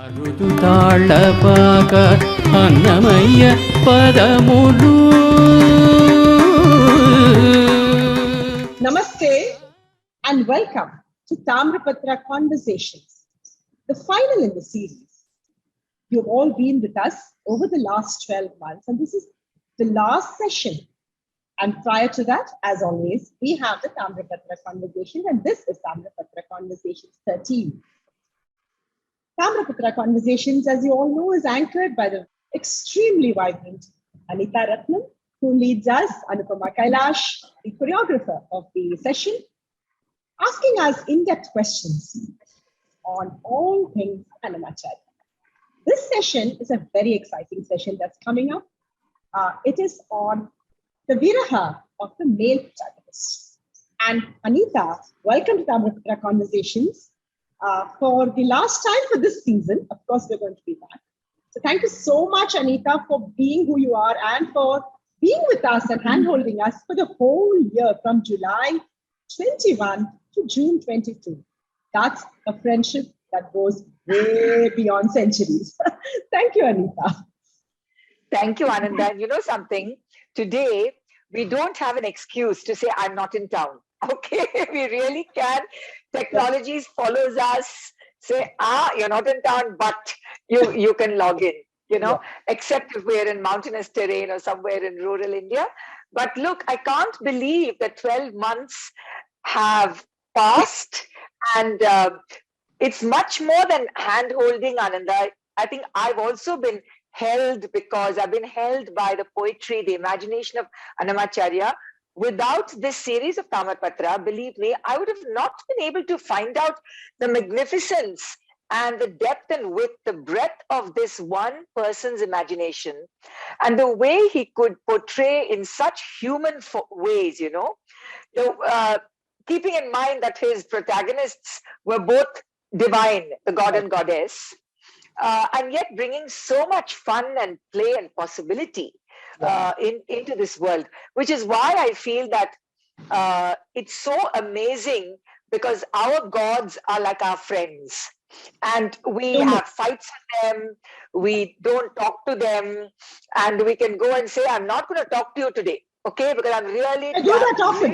అరుదు తాళపాక అన్నమయ్య పదములు. Namaste and welcome to Tamrapatra Conversations, the final in the series. You've all been with us over the last 12 months, and this is the last session. And prior to that, as always, we have the Tamrapatra Conversation, and this is Tamrapatra Conversations 13. Tamrapatra Conversations, as you all know, is anchored by the extremely vibrant Anita Ratnam, who leads us, Anupama Kylash, the choreographer of the session, asking us in-depth questions on all things Annamacharya. This session is a very exciting session that's coming up. It is on the Viraha of the male protagonist. And Anita, welcome to Tamrapatra Conversations. For the last time for this season, of course, we're going to be back. So thank you so much, Anita, for being who you are and for being with us and hand-holding us for the whole year from July 21 to June 22. That's a friendship that goes way beyond centuries. Thank you, Anita. Thank you, Ananda. You know something? Today, we don't have an excuse to say, I'm not in town. Okay, we really can. Technology follows us, say, you're not in town, but you can log in, except if we're in mountainous terrain or somewhere in rural India. But look, I can't believe that 12 months have passed, and it's much more than hand-holding, Ananda. I think I've also been held because I've been held by the poetry, the imagination of Annamacharya. Without this series of Tamrapatra, believe me, I would have not been able to find out the magnificence and the depth and width, the breadth of this one person's imagination and the way he could portray in such human ways, keeping in mind that his protagonists were both divine, the god and goddess, and yet bringing so much fun and play and possibility into this world, which is why I feel that it's so amazing because our gods are like our friends and we have fights with them, we don't talk to them, and we can go and say, I'm not going to talk to you today, okay, because I'm really... I do that often.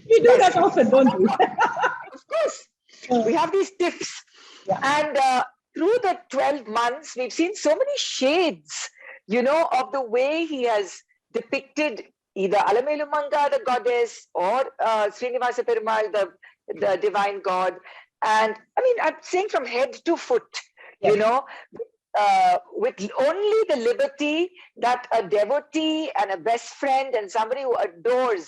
We do that often, don't we? Of course. We have these tiffs. And through the 12 months, we've seen so many shades, of the way he has depicted either Alamelumanga, the goddess, or Srinivasa Perumal, the divine god. And I mean, I'm saying from head to foot, with only the liberty that a devotee and a best friend and somebody who adores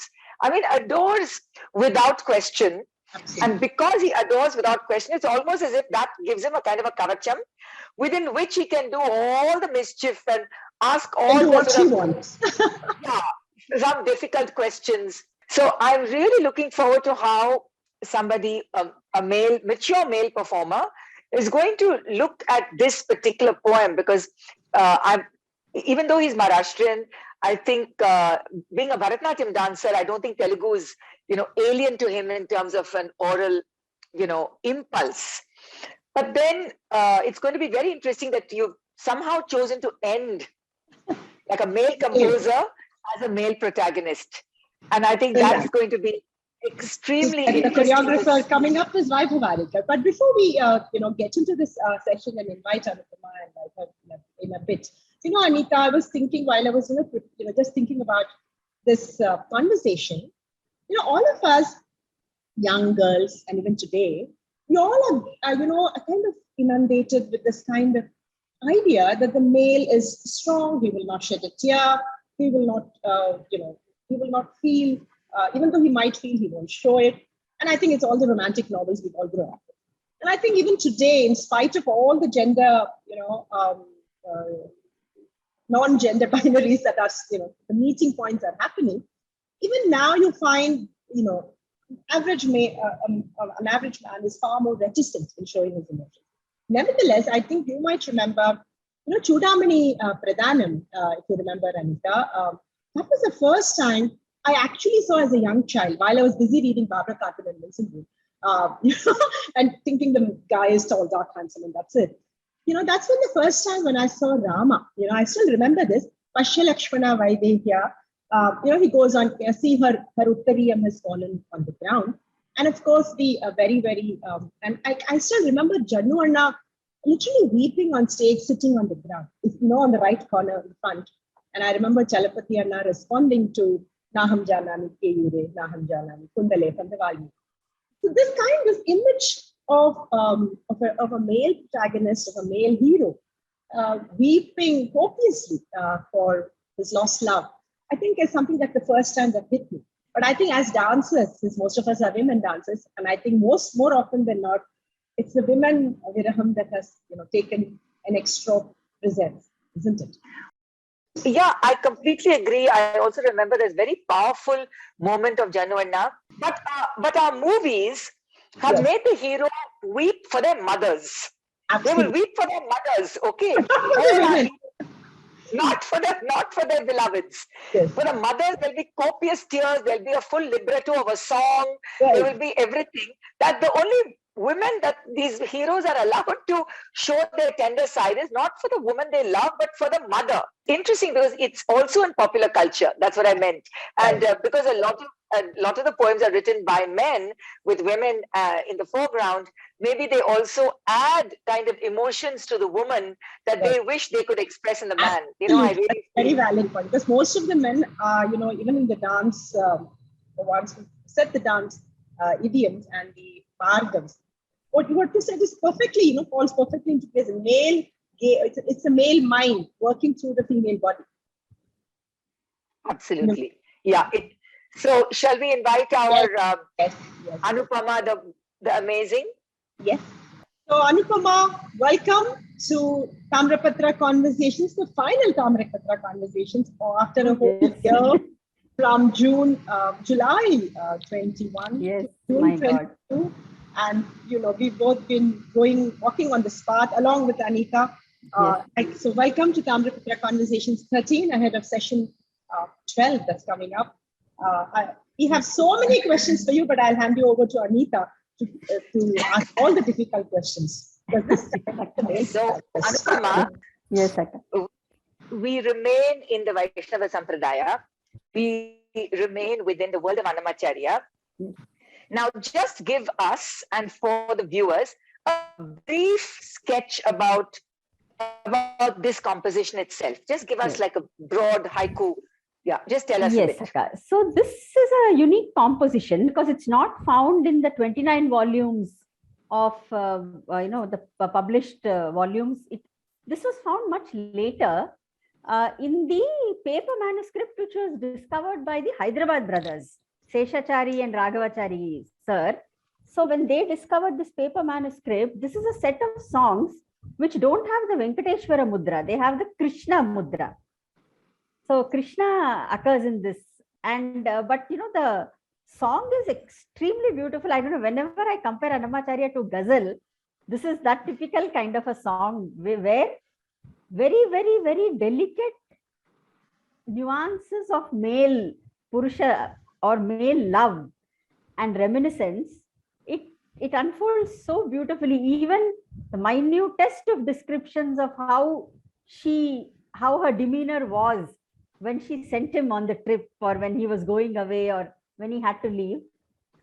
without question. Absolutely. And because he adores without question, it's almost as if that gives him a kind of a kavacham within which he can do all the mischief and ask all the what he wants. Some difficult questions. So I'm really looking forward to how somebody, a mature male performer, is going to look at this particular poem because even though he's Maharashtrian, I think being a Bharatanatyam dancer, I don't think Telugu is, alien to him in terms of an oral, impulse. But then it's going to be very interesting that you've somehow chosen to end like a male composer as a male protagonist. And I think that's going to be extremely interesting. The choreographer coming up is Vaibhav Arekar. But before we, get into this session and invite Anupama and Vaibhav in a bit, Anita, I was thinking while I was, just thinking about this conversation, all of us young girls and even today, we all are, kind of inundated with this kind of idea that the male is strong, he will not shed a tear, he will not, he will not feel, even though he might feel, he won't show it. And I think it's all the romantic novels we've all grown up with. And I think even today, in spite of all the gender, non-gender binaries that are, the meeting points are happening, even now you find, an average man is far more reticent in showing his emotions. Nevertheless, I think you might remember, Chudamani Pradhanam, if you remember, Anita, that was the first time I actually saw as a young child while I was busy reading Barbara Carter and Vincent Wood, and thinking the guy is tall, dark, handsome, and that's it. that's when the first time when I saw Rama, I still remember this. Pashya Lakshmana Vaidehya. He goes on, see her Uttariyam has fallen on the ground. And of course, the very, very, and I still remember Jannu Anna literally weeping on stage, sitting on the ground, on the right corner in front. And I remember Chalapati Anna responding to Naham Janani Keyure, Naham Janani, Kundale Kandavali. So this kind of image of a male protagonist, of a male hero, weeping copiously for his lost love, I think is something that the first time that hit me. But I think as dancers, since most of us are women dancers, and I think more often than not, it's the women Viraham that has taken an extra presence, isn't it? Yeah, I completely agree. I also remember this very powerful moment of Jannu Anna. But our movies have made the hero weep for their mothers. Absolutely. They will weep for their mothers, okay? Not for their beloveds. Yes. For the mothers, there'll be copious tears, there'll be a full libretto of a song, there will be everything. That the only women that these heroes are allowed to show their tender side is not for the woman they love, but for the mother. Interesting, because it's also in popular culture. That's what I meant. And because a lot of the poems are written by men with women in the foreground, maybe they also add kind of emotions to the woman that they wish they could express in the man. I really That's a very valid point, because most of the men are, even in the dance, the ones who set the dance idioms and the margams, what you said is perfectly, falls perfectly into place. It's a male mind working through the female body. Absolutely. Yeah. So shall we invite our yes. Anupama, the amazing? Yes. So Anupama, welcome to Tamrapatra Conversations, the final Tamrapatra Conversations after a whole year from July 21 to June 22. And, we've both been walking on the path along with Anita. So welcome to Tamrapatra Conversations 13 ahead of session 12 that's coming up. We have so many questions for you, but I'll hand you over to Anita to ask all the difficult questions. So, Anupama, yes, we remain in the Vaishnava Sampradaya. We remain within the world of Annamacharya. Now, just give us and for the viewers a brief sketch about this composition itself. Just give us like a broad haiku. Yeah, just tell us a bit. So this is a unique composition because it's not found in the 29 volumes of the published volumes. This was found much later in the paper manuscript which was discovered by the Hyderabad brothers, Seshachari and Raghavachari sir. So when they discovered this paper manuscript, this is a set of songs which don't have the Venkateshwara mudra. They have the Krishna mudra. So Krishna occurs in this, and but the song is extremely beautiful. I don't know, whenever I compare Annamacharya to Ghazal, this is that typical kind of a song where very, very, very delicate nuances of male Purusha or male love and reminiscence, it unfolds so beautifully. Even the minutest of descriptions of how her demeanor was when she sent him on the trip, or when he was going away, or when he had to leave,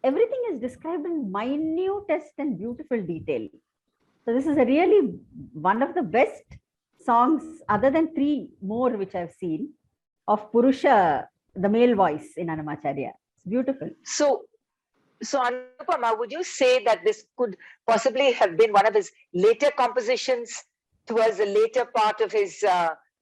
everything is described in minutest and beautiful detail. So this is a really one of the best songs, other than 3 more which I've seen, of Purusha, the male voice in Annamacharya. It's beautiful. So Anupama, would you say that this could possibly have been one of his later compositions towards the later part of his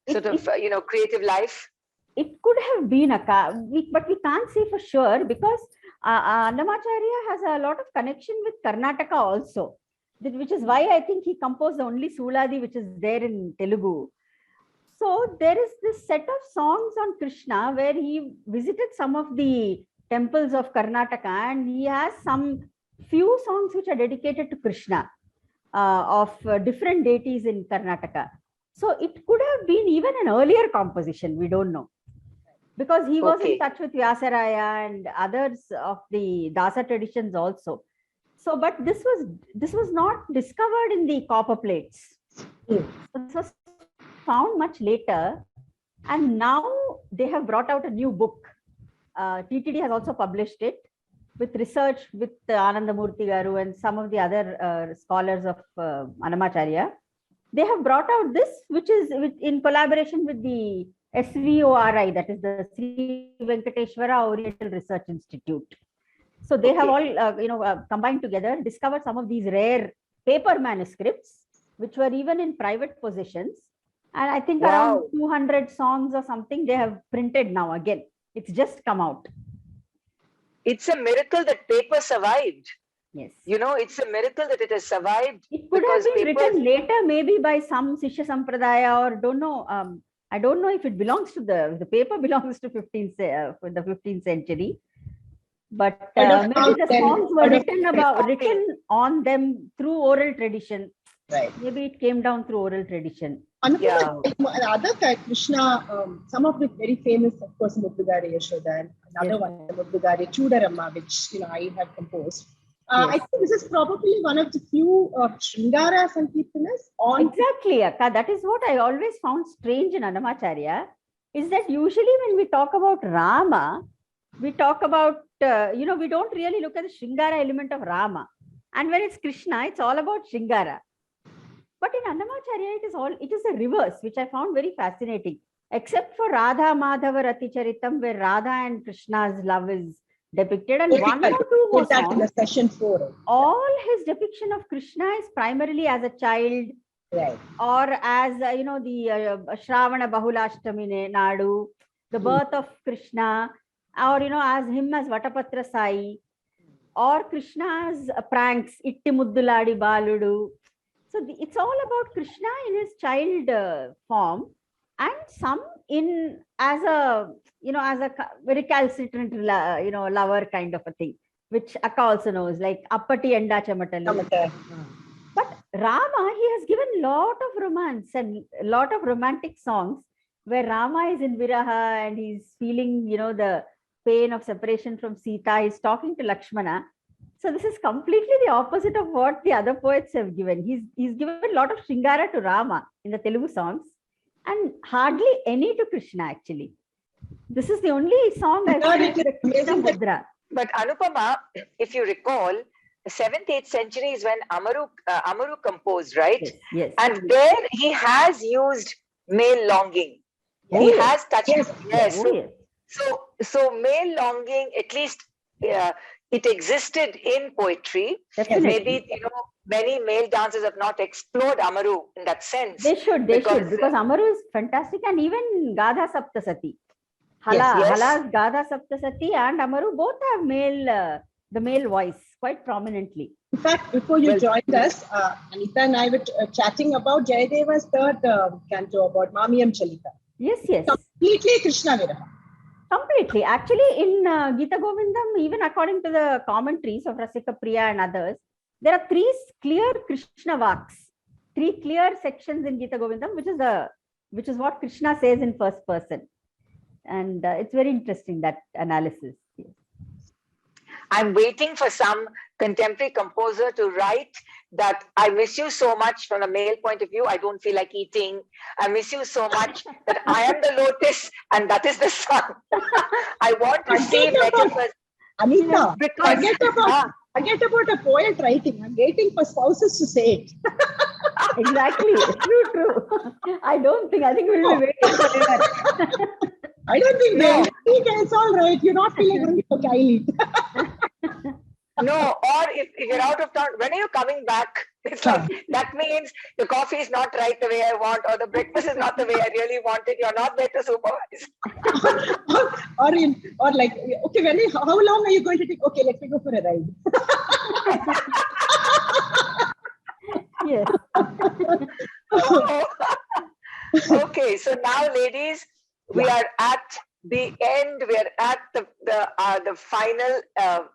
creative life? It could have been but we can't say for sure, because Annamacharya has a lot of connection with Karnataka also, which is why I think he composed the only Suladi which is there in Telugu. So there is this set of songs on Krishna where he visited some of the temples of Karnataka, and he has some few songs which are dedicated to Krishna of different deities in Karnataka. So it could have been even an earlier composition, we don't know, because he was in touch with Vyasaraya and others of the Dasa traditions also. So, but this was not discovered in the copper plates. This was found much later, and now they have brought out a new book. TTD has also published it with research with Ananda Garu and some of the other scholars of Annamacharya. They have brought out this, which is in collaboration with the SVORI, that is the Sri Venkateshwara Oriental Research Institute. So they have all combined together, discovered some of these rare paper manuscripts, which were even in private possessions. And I think around 200 songs or something they have printed now again. It's just come out. It's a miracle that paper survived. Yes. You know, it's a miracle that it has survived. It could have been written later, maybe by some Sishya Sampradaya, or don't know. I don't know if it belongs to the paper belongs to the 15th century. But maybe the songs were written on them through oral tradition. Right. Maybe it came down through oral tradition. Other Krishna, some of the very famous, of course, Muddugare Yashoda, and another one, Muddugare Chudaramma, which I have composed. I think this is probably one of the few Shringara Sankeerthanas. Exactly, Akka. That is what I always found strange in Annamacharya, is that usually when we talk about Rama, we talk about, we don't really look at the Shringara element of Rama. And when it's Krishna, it's all about Shringara. But in Annamacharya, it is the reverse, which I found very fascinating. Except for Radha Madhava Raticharitam, where Radha and Krishna's love is depicted, and one or two more songs, in the session 4. All his depiction of Krishna is primarily as a child, right, or as the Shravana Bahulashtami Nadu, the birth of Krishna, or as him as Vatapatra Sai, or Krishna's pranks, Itti Mudduladi Baludu. So it's all about Krishna in his child form, and some as a recalcitrant lover kind of a thing, which Akka also knows, like Appati Enda Chamatalu. But Rama, he has given lot of romance and lot of romantic songs where Rama is in Viraha and he's feeling the pain of separation from Sita. He's talking to Lakshmana. So this is completely the opposite of what the other poets have given. He's given a lot of Shringara to Rama in the Telugu songs, and hardly any to Krishna, actually. This is the only song I've heard with Krishna Mudra. But Anupama, if you recall, the 7th, 8th century is when Amaru composed, right? Yes. And there he has used male longing. He has touched. So male longing, at least it existed in poetry. Definitely. Maybe many male dancers have not explored Amaru in that sense. They should because Amaru is fantastic, and even Gadha Saptasati. Hala's Gadha Saptasati and Amaru both have the male voice quite prominently. In fact, before you joined us, Anita and I were chatting about Jayadeva's third canto about Mamiyam Chalita. Yes. Completely Krishna Viraha. Completely. Actually, in Gita Govindam, even according to the commentaries of Rasika Priya and others, there are 3 clear Krishna Vaks, 3 clear sections in Gita Govindam, which is what Krishna says in first person. And it's very interesting, that analysis. Yes. I'm waiting for some contemporary composer to write that I miss you so much from a male point of view, I don't feel like eating. I miss you so much that I am the lotus and that is the sun. I want to see metaphors. Anita, forget about a poet writing. I'm waiting for spouses to say it. Exactly. True. I think we'll be waiting for dinner. I don't think it's all right. You're not feeling hungry for Kylie. No, or if you're out of town, when are you coming back? It's like, that means the coffee is not right the way I want, or the breakfast is not the way I really want it. You're not there to supervise. or like, okay, how long are you going to take? Okay, let me go for a ride. Yes. Okay, so now, ladies, we are at the end. We are at the final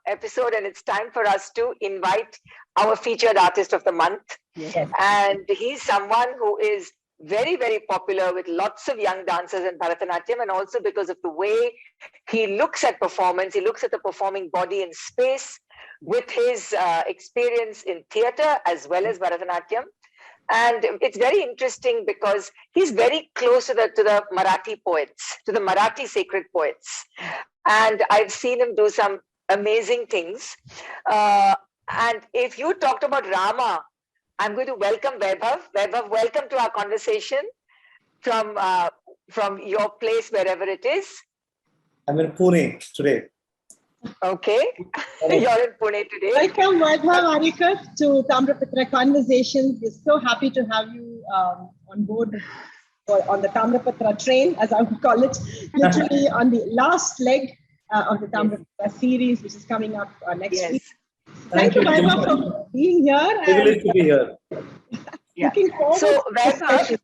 episode, and it's time for us to invite our featured artist of the month. Yes. And he's someone who is very, very popular with lots of young dancers in Bharatanatyam, and also because of the way he looks at performance. He looks at the performing body in space with his experience in theatre as well as Bharatanatyam. And it's very interesting because he's very close to the Marathi poets, to the Marathi sacred poets. And I've seen him do some amazing things. And if you talked about Rama, I'm going to welcome Vaibhav. Vaibhav, welcome to our conversation from your place, wherever it is. I'm in Pune today. Okay, you're in Pune today. Welcome, Vaibhav Arekar, to Tamrapatra Conversations. We're so happy to have you on board, or on the Tamrapatra train, as I would call it, literally on the last leg of the Tamrapatra series, which is coming up next week. Thank you, Vaibhav, for being here. Privileged to be here. Looking forward So, to this Vaibhav, session.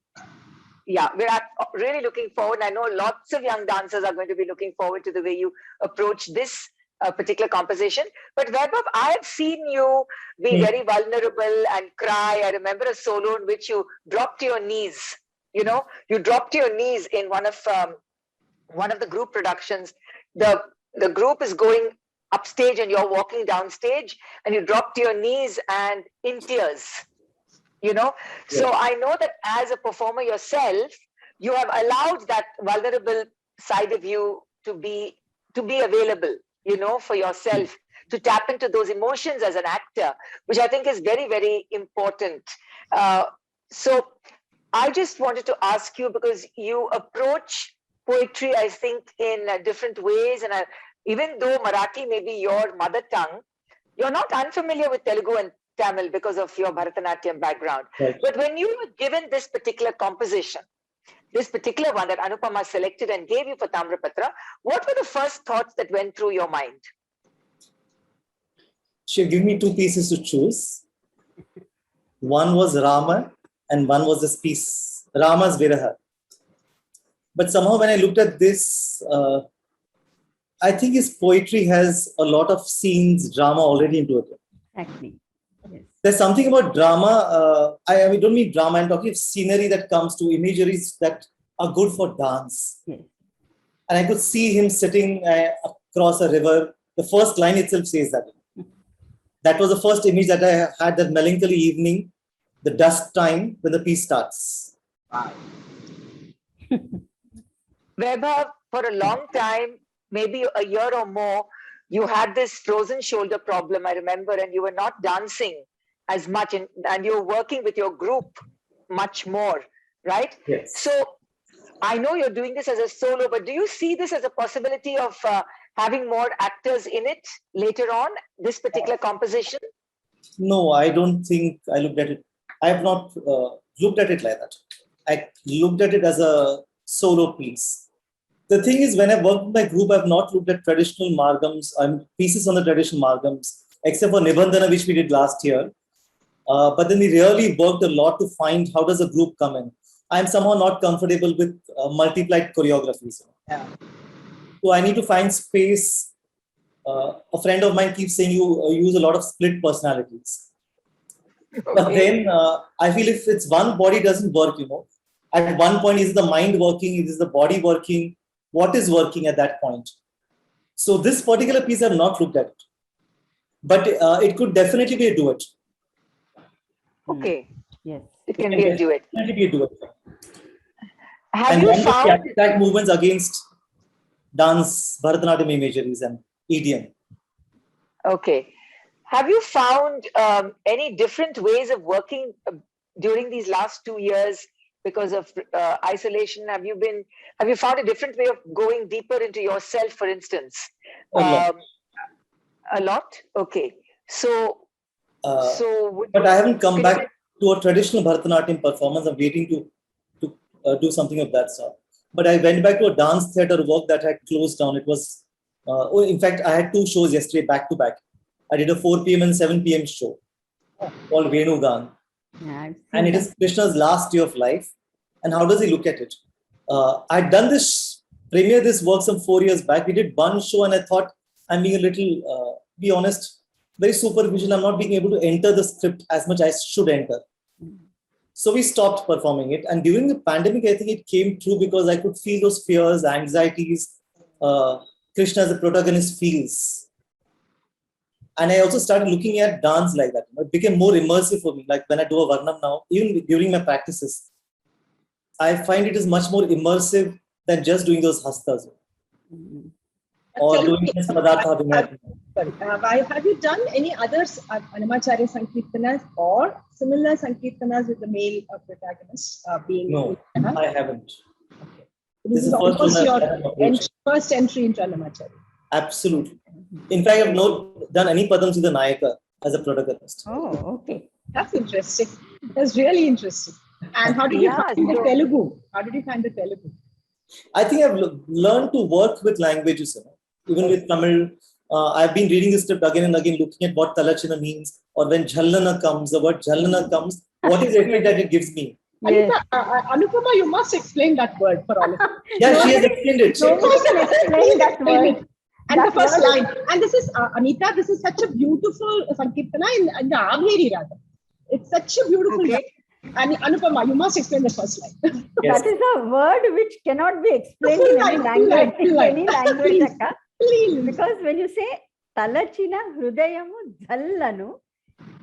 yeah, we're really looking forward. I know lots of young dancers are going to be looking forward to the way you approach this particular composition. But Vaibhav, I have seen you be very vulnerable and cry. I remember a solo in which you dropped to your knees. You know, you dropped to your knees in one of the group productions. The group is going upstage and you're walking downstage, and you drop to your knees and in tears. You know, so I know that as a performer yourself, you have allowed that vulnerable side of you to be available, you know, for yourself, to tap into those emotions as an actor, which I think is very, very important. So I just wanted to ask you, because you approach poetry, I think, in different ways, and even though Marathi may be your mother tongue, you're not unfamiliar with Telugu and Tamil because of your Bharatanatyam background. Right. But when you were given this particular composition, this particular one that Anupama selected and gave you for Tamrapatra, what were the first thoughts that went through your mind? She gave me two pieces to choose. One was Rama and one was this piece, Rama's Viraha. But somehow when I looked at this, I think his poetry has a lot of scenes, drama already into it. Exactly. Yes. There's something about drama. I don't mean drama. I'm talking of scenery that comes to imageries that are good for dance. Yes. And I could see him sitting across a river. The first line itself says that. That was the first image that I had, that melancholy evening, the dusk time when the piece starts. Vaibhav, for a long time, maybe a year or more, you had this frozen shoulder problem, I remember, and you were not dancing as much, and you were working with your group much more, right? Yes. So I know you're doing this as a solo, but do you see this as a possibility of having more actors in it later on, this particular composition? No, I don't think I looked at it. I have not looked at it like that. I looked at it as a solo piece. The thing is, when I worked with my group, I've not looked at traditional margams, pieces on the traditional margams, except for Nibandhana, which we did last year. But then we really worked a lot to find how does a group come in. I'm somehow not comfortable with multiplied choreographies. Yeah. So I need to find space. A friend of mine keeps saying you use a lot of split personalities. Okay. But then I feel if it's one body doesn't work, you know. At one point, is the mind working? Is the body working? What is working at that point? So this particular piece I've not looked at it. But it could definitely be a duet. Okay. Yes. It can be a duet. Definitely be a duet. Have you found that movements against dance, Bharatanatyam imageries and EDM? Okay. Have you found any different ways of working during these last 2 years because of isolation? Have you found a different way of going deeper into yourself, for instance? A lot? Okay. So, but I haven't come back to a traditional Bharatanatyam performance. I'm waiting to do something of that sort. But I went back to a dance theatre work that had closed down. It was, in fact, I had 2 shows yesterday back to back. I did a 4 p.m. and 7 p.m. show called Venugan. Yeah, and it is Krishna's last year of life. And how does he look at it? I'd done this work some 4 years back. We did one show and I thought I'm being a little, be honest, very superficial. I'm not being able to enter the script as much as I should enter. So we stopped performing it. And during the pandemic, I think it came true because I could feel those fears, anxieties, Krishna as a protagonist feels. And I also started looking at dance like that. became more immersive for me. Like when I do a Varnam now, even during my practices, I find it is much more immersive than just doing those hastas or doing this Padartha Vinayam. Sorry, have you done any others Annamacharya Sankeerthanas or similar Sankeerthanas with the male protagonist being? No, I haven't. Okay. This is of first course one your first entry into Annamacharya. Absolutely. In fact, I have not done any Padams with the Nayaka as a protagonist. Oh, okay. That's interesting. That's really interesting. And how did you find the Telugu? How did you find the Telugu? I think I've learned to work with languages. Even with Tamil, I've been reading this script again and again, looking at what Talachina means, or when Jhalana comes, the word Jhalana comes, what is the effect that it gives me? Yes. Anupama, you must explain that word for all of us. Yeah, she has explained it. Nobody can explain that word. And the first line. And this is, Anita, this is such a beautiful Sankirtana in the Abheri Raga. It's such a beautiful word. And Anupama, you must explain the first line. Yes. That is a word which cannot be explained in any language. Any language. Please. Because when you say Talachina Hrudyamu Jhallanu,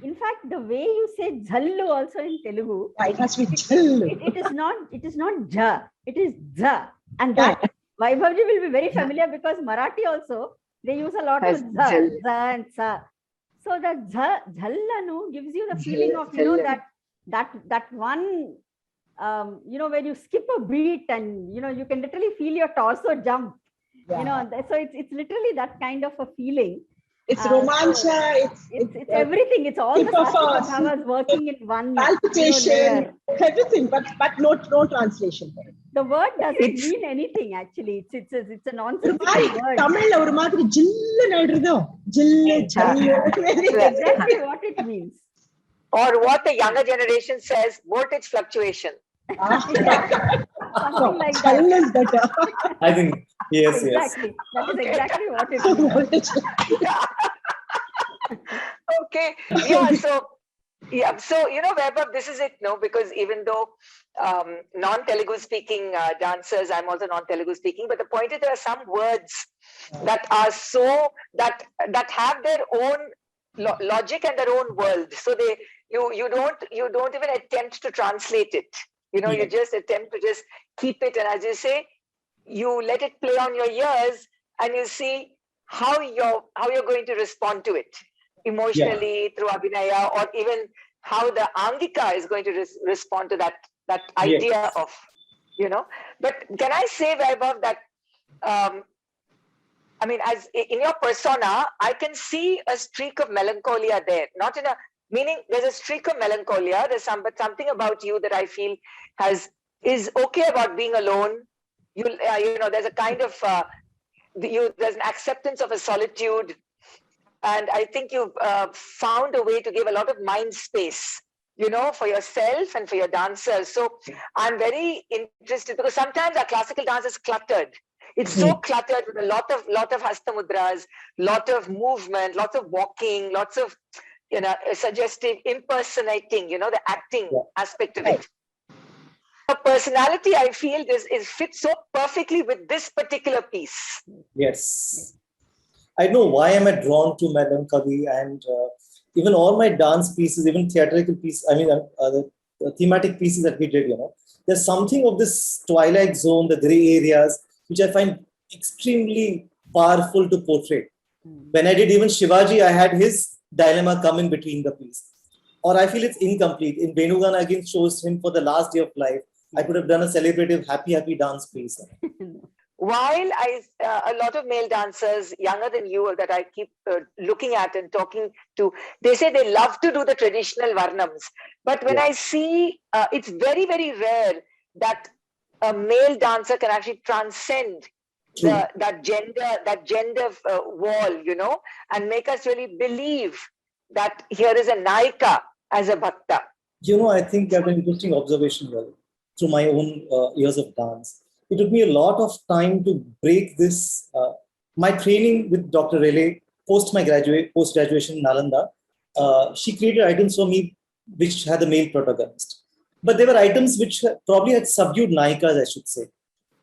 in fact, the way you say Jhallu also in Telugu, it has to be Jhallu. It is not Ja, it is Ja. And that Vaibhavji will be very familiar because Marathi also, they use a lot of Ja, Ja and Sa. So the Jhallanu gives you the feeling of, that one, when you skip a beat and, you can literally feel your torso jump. Yeah. So it's literally that kind of a feeling. It's romancha, it's everything. It's all the Sattva working in one palpitation, everything, but no translation for it. The word doesn't mean anything actually. It's a nonsensical word. Tamil oru maadhiri jillu nadrudo. Jillu. Exactly what it means. Or what the younger generation says, voltage fluctuation. Something like that. Is better. I think, yes. Exactly. That is exactly what it means. Okay. So, Vaibhav, this is it, no? Because even though non-Telugu speaking dancers, I'm also non-Telugu speaking, but the point is there are some words that are that have their own logic and their own world. So you don't even attempt to translate it. You just attempt to just keep it, and as you say, you let it play on your ears, and you see how you're going to respond to it emotionally through Abhinaya, or even how the Angika is going to respond to that idea of, But can I say, Vaibhav, that as in your persona, I can see a streak of melancholia there, not in a meaning. There's a streak of melancholia. There's something about you that I feel is okay about being alone. There's a kind of there's an acceptance of a solitude, and I think you've found a way to give a lot of mind space, for yourself and for your dancers. So I'm very interested, because sometimes our classical dance is cluttered. It's so cluttered with a lot of hastamudras, lot of movement, lots of walking, lots of suggestive impersonating, the acting aspect of it. The personality, I feel, fits so perfectly with this particular piece. Yes. I know why am I drawn to melancholy, and even all my dance pieces, even theatrical pieces, the thematic pieces that we did, there's something of this twilight zone, the gray areas, which I find extremely powerful to portray. When I did even Shivaji, I had his dilemma come in between the piece. Or I feel it's incomplete. In Venugana, again, shows him for the last day of life. I could have done a celebrative, happy dance piece. While a lot of male dancers younger than you that I keep looking at and talking to, they say they love to do the traditional varnams. But when I see, it's very, very rare that a male dancer can actually transcend that gender wall, and make us really believe that here is a Naika as a Bhakta. I think you have an interesting observation through my own years of dance. It took me a lot of time to break this. My training with Dr. Rele, post-graduation in Nalanda, she created items for me which had a male protagonist. But there were items which probably had subdued Naikas, I should say.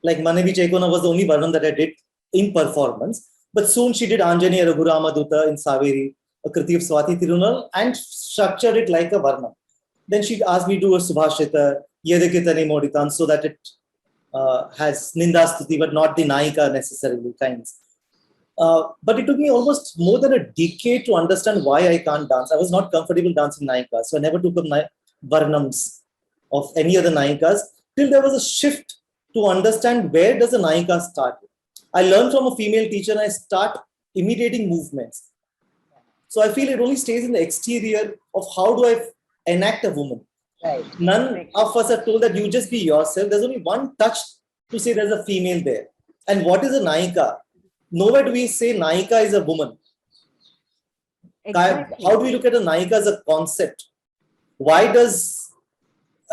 Like Manevi Chaikona was the only Varnam that I did in performance. But soon she did Anjaneya Raghurama Dutta in Saveri. a Kriti of Swati Tirunal, and structured it like a Varna. Then she asked me to do a Subhashita, Yedakitani Moditan, so that it has Nindastuti, but not the Naika necessarily kinds. But it took me almost more than a decade to understand why I can't dance. I was not comfortable dancing Naika, so I never took up Varnams of any other Naikas till there was a shift to understand where does a Naika start. I learned from a female teacher and I start imitating movements. So I feel it only stays in the exterior of how do I enact a woman. Right. None of us are told that you just be yourself. There's only one touch to say there's a female there. And what is a Naika? Nowhere do we say Naika is a woman. Exactly. How do we look at a Naika as a concept? Why does,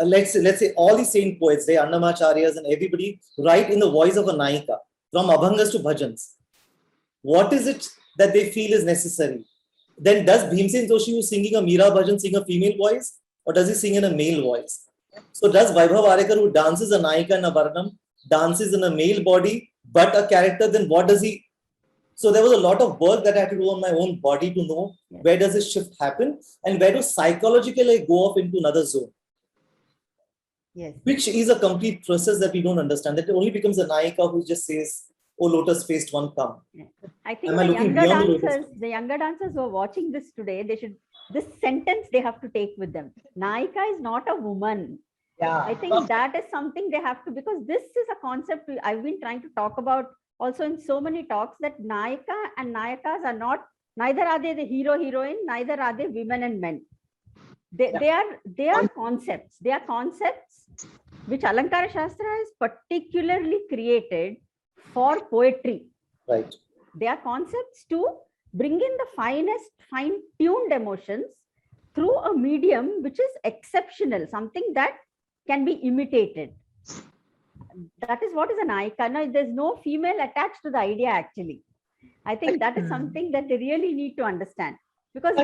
let's say all the saint poets, the Annamacharyas and everybody write in the voice of a Naika, from Abhangas to Bhajans? What is it that they feel is necessary? Then does Bhimsen Joshi, who's singing a Meera Bhajan, sing a female voice? Or does he sing in a male voice? So does Vaibhav Arekar, who dances a Naika and a Varnam, dances in a male body, but a character, then what does he? So there was a lot of work that I had to do on my own body to know where does this shift happen and where do psychologically I go off into another zone. Yes. Which is a complete process that we don't understand. That only becomes a Naika who just says, oh, lotus-faced one, come. I think the younger dancers who are watching this today, this sentence they have to take with them. Naika is not a woman. Yeah. I think that is something they have to, because this is a concept I've been trying to talk about also in so many talks, that Naika and Nayakas are not, neither are they the hero, heroine, neither are they women and men. They are concepts. They are concepts which Alankara Shastra has particularly created for poetry. Right. They are concepts to bring in the finest, fine-tuned emotions through a medium which is exceptional, something that can be imitated. That is what is an Naika. No, there's no female attached to the idea actually. I think that is something that they really need to understand. Because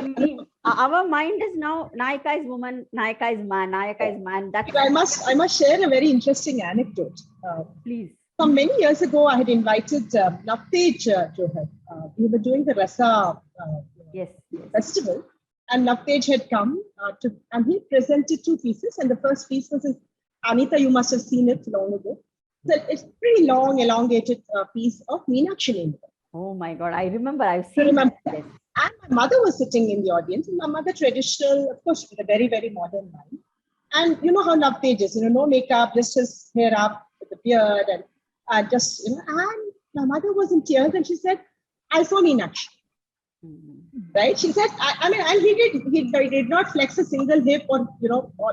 our mind is now Naika is woman, Naika is man, Nayaka is man. I must share a very interesting anecdote. Please. Some many years ago, I had invited Navtej to her. We were doing the Rasa festival, and Navtej had come and he presented two pieces. And the first piece was Anita, you must have seen it long ago. So it's pretty long, elongated piece of Meenakshi. Oh my God, I remember. I've seen it. And my mother was sitting in the audience. And my mother, traditional, of course, with a very, very modern mind. And you know how Navtej is, no makeup, just his hair up with the beard, and and my mother was in tears, and she said, I saw Meenakshi. Right? She said, and he did not flex a single hip or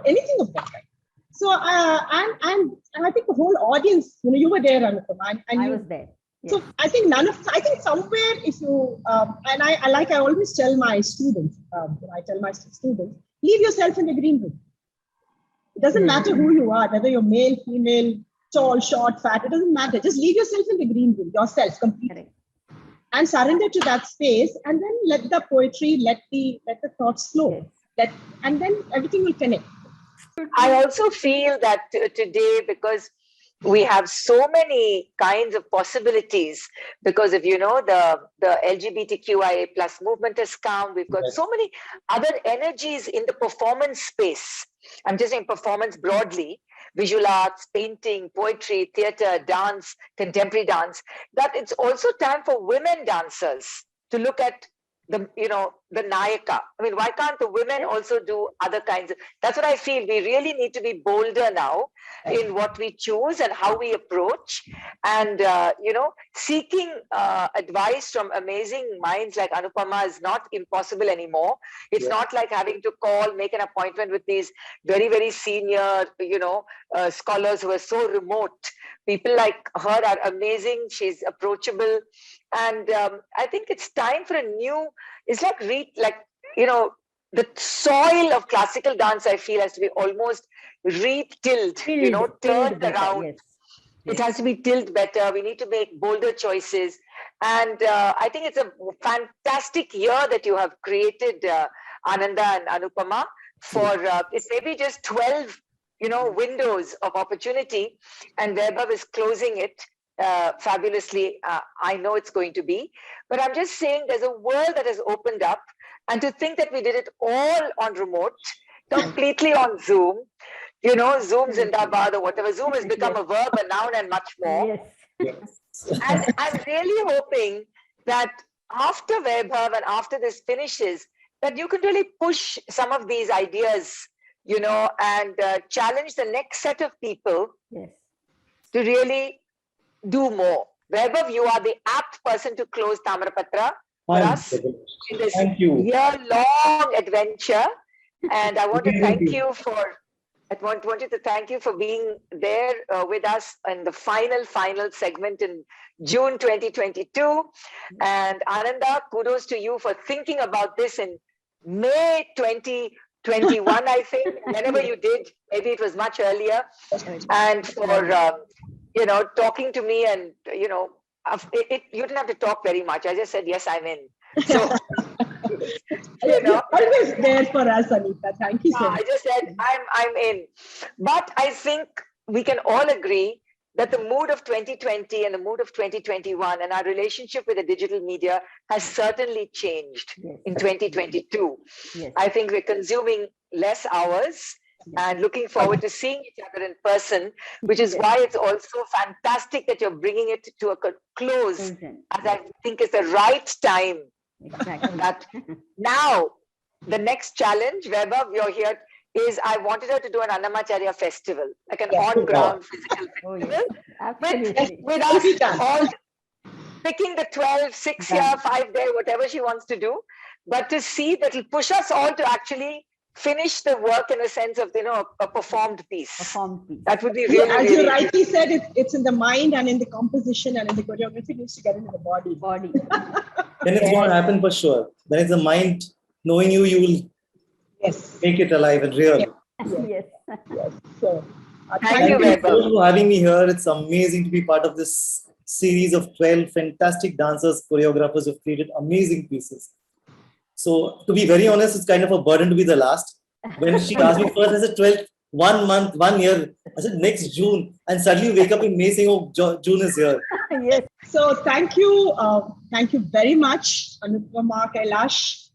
anything of that kind. So, and I think the whole audience, you were there, Anupama. And I was there. Yes. So I think somewhere, if you, and I always tell my students, leave yourself in the green room. It doesn't matter who you are, whether you're male, female, tall, short, fat, it doesn't matter. Just leave yourself in the green room, yourself completely. And surrender to that space, and then let the poetry, let the thoughts flow. And then everything will connect. I also feel that today, because we have so many kinds of possibilities, because if the LGBTQIA plus movement has come, we've got so many other energies in the performance space. I'm just saying performance broadly, visual arts, painting, poetry, theater, dance, contemporary dance, that it's also time for women dancers to look at the Nayaka. I mean, why can't the women also do other kinds of, that's what I feel. We really need to be bolder now in what we choose and how we approach, and, seeking advice from amazing minds like Anupama is not impossible anymore. It's not like having to make an appointment with these very, very senior, scholars who are so remote. People like her are amazing. She's approachable. And I think it's time for a new, it's like, the soil of classical dance, I feel, has to be almost turned around. Yes. It has to be tilled better. We need to make bolder choices. And I think it's a fantastic year that you have created, Ananda and Anupama, for it's maybe just 12 windows of opportunity, and Vaibhav is closing it fabulously. I know it's going to be, but I'm just saying there's a world that has opened up, And to think that we did it all on remote, completely on Zoom, you know, Zoom Zindabad or whatever. Zoom has become a verb, a noun, and much more. Yes. And I'm really hoping that after Vaibhav and after this finishes, that you can really push some of these ideas, you know, and challenge the next set of people Yes. to really do more. Vaibhav, you are the apt person to close Tamrapatra for us in this year-long adventure. And I want to thank you for, wanted to thank you for being there with us in the final segment in June 2022. And Ananda, kudos to you for thinking about this in May 2021, I think, whenever you did, maybe it was much earlier. And for, you know, talking to me and, you know, you didn't have to talk very much. I just said, yes, I'm in. So, you know, always there for us, Anita. Thank you so much. I just said, I'm in. But I think we can all agree that the mood of 2020 and the mood of 2021 and our relationship with the digital media has certainly changed in 2022. Yes. I think we're consuming less hours and looking forward to seeing each other in person, which is why it's also fantastic that you're bringing it to a close, as I think is the right time. Exactly. That now, the next challenge, Vaibhav, you're here, is I wanted her to do an Annamacharya festival, like an on-ground physical festival, with us all picking the 12, 6-year, 5-day, whatever she wants to do, but to see that it'll push us all to actually finish the work in a sense of, you know, a performed piece. That would be really, as really you rightly said, it's in the mind and in the composition and in the choreography. It needs to get into the body. Then it's going to happen for sure. Then it's the mind knowing you will make it alive and real. Yes. So, thank you, Vaibhav, for having me here. It's amazing to be part of this series of 12 fantastic dancers, choreographers who have created amazing pieces. So, to be very honest, it's kind of a burden to be the last. When she asked me first, I said 12, 1 month, 1 year. I said next June. And suddenly wake up in May saying, oh, June is here. Yes. So thank you very much, Anupama Kylash,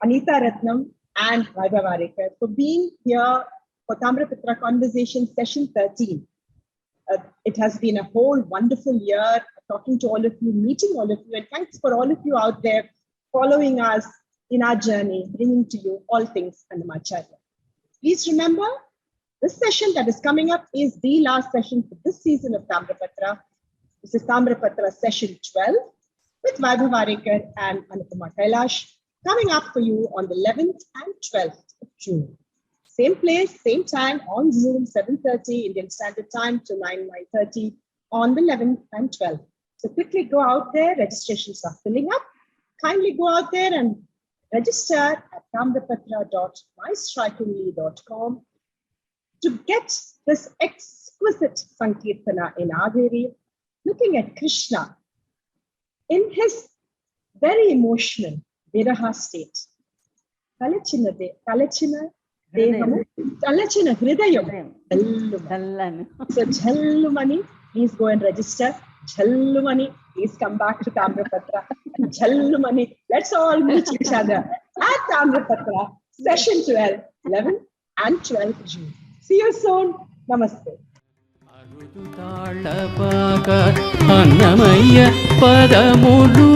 Anita Ratnam, and Vaibhav Arekar for being here for Tamrapatra Conversation Session 13. It has been a whole wonderful year talking to all of you, meeting all of you, and thanks for all of you out there following us in our journey, bringing to you all things Annamacharya. Please remember, this session that is coming up is the last session for this season of Tamrapatra. This is Tamrapatra Session 12 with Vaibhav Arekar and Anupama Kylash coming up for you on the 11th and 12th of June. Same place, same time on Zoom, 7:30 Indian Standard Time to 9:30 on the 11th and 12th. So quickly go out there, registrations are filling up. Kindly go out there and register at tamrapatra.mystrikingly.com to get this exquisite Sankeerthana in Averi, looking at Krishna in his very emotional Viraha state. Talachina Hrudyamu. So Jhallumani, please go and register. Jhallumani, please come back to Tamrapatra. Jhallumani, let's all meet each other at Tamrapatra, Session 12, 11 and 12 June. See you soon. Namaste. Annamaya Padamudu